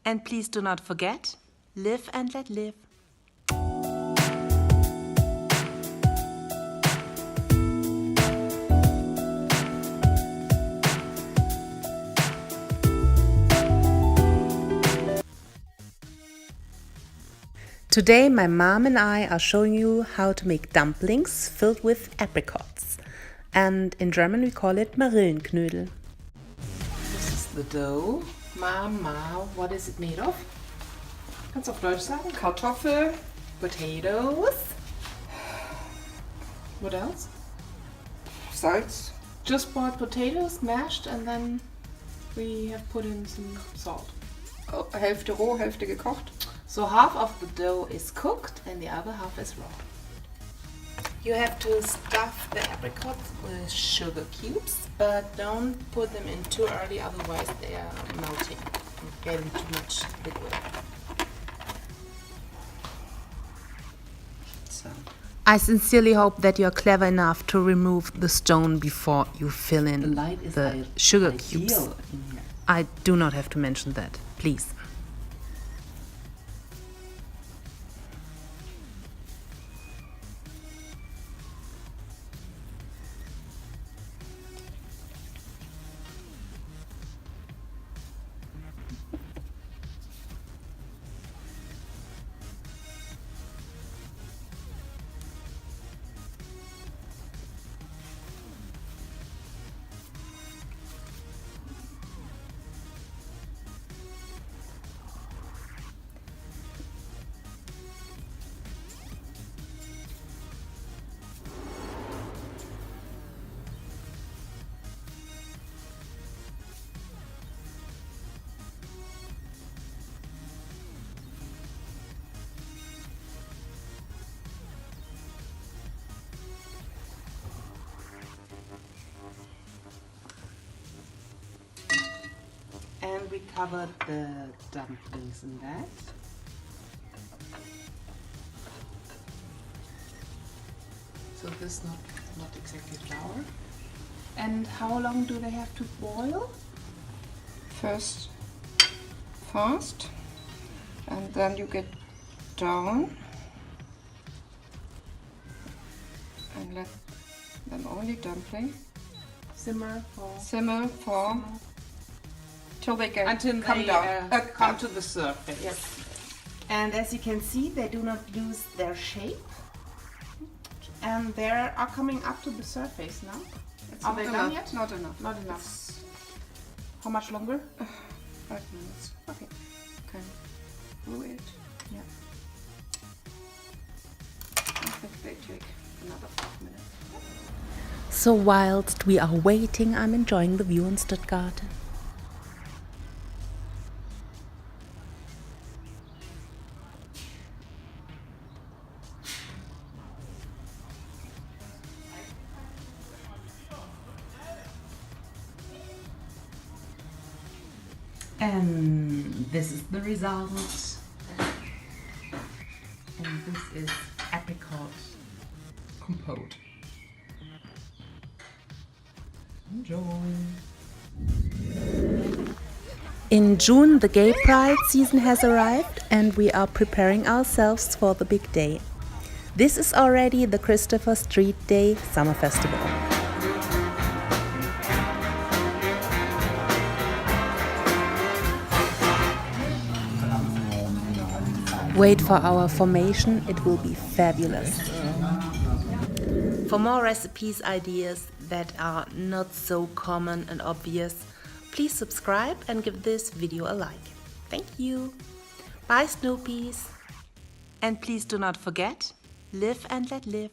And please do not forget, live and let live. Today my mom and I are showing you how to make dumplings filled with apricots. And in German we call it Marillenknödel. This is the dough. Mama, what is it made of? Kannst du auf Deutsch sagen? Kartoffel, Potatoes. What else? Salz. Just boiled potatoes, mashed, and then we have put in some salt. Hälfte roh, Hälfte gekocht. So half of the dough is cooked and the other half is raw. You have to stuff the apricots with sugar cubes, but don't put them in too early, otherwise they are melting and getting too much liquid. So. I sincerely hope that you are clever enough to remove the stone before you fill in the sugar cubes. I do not have to mention that, please. And we covered the dumplings in that. So this is not exactly flour. And how long do they have to boil? First fast, and then you get down and let them only dumpling Simmer for till they until come they down, come to the surface. Yes. And as you can see, they do not lose their shape, and they are coming up to the surface now. Are they done yet? Not enough. Not enough. How much longer? 5 minutes. Okay. Can do it. Yeah. I think they take another 5 minutes. So whilst we are waiting, I'm enjoying the view in Stuttgart. And this is the result. And this is apricot compote. Enjoy. In June, the Gay Pride season has arrived and we are preparing ourselves for the big day. This is already the Christopher Street Day Summer Festival. Wait for our formation, it will be fabulous. For more recipes, ideas that are not so common and obvious, please subscribe and give this video a like. Thank you. Bye Snoopies. And please do not forget, live and let live.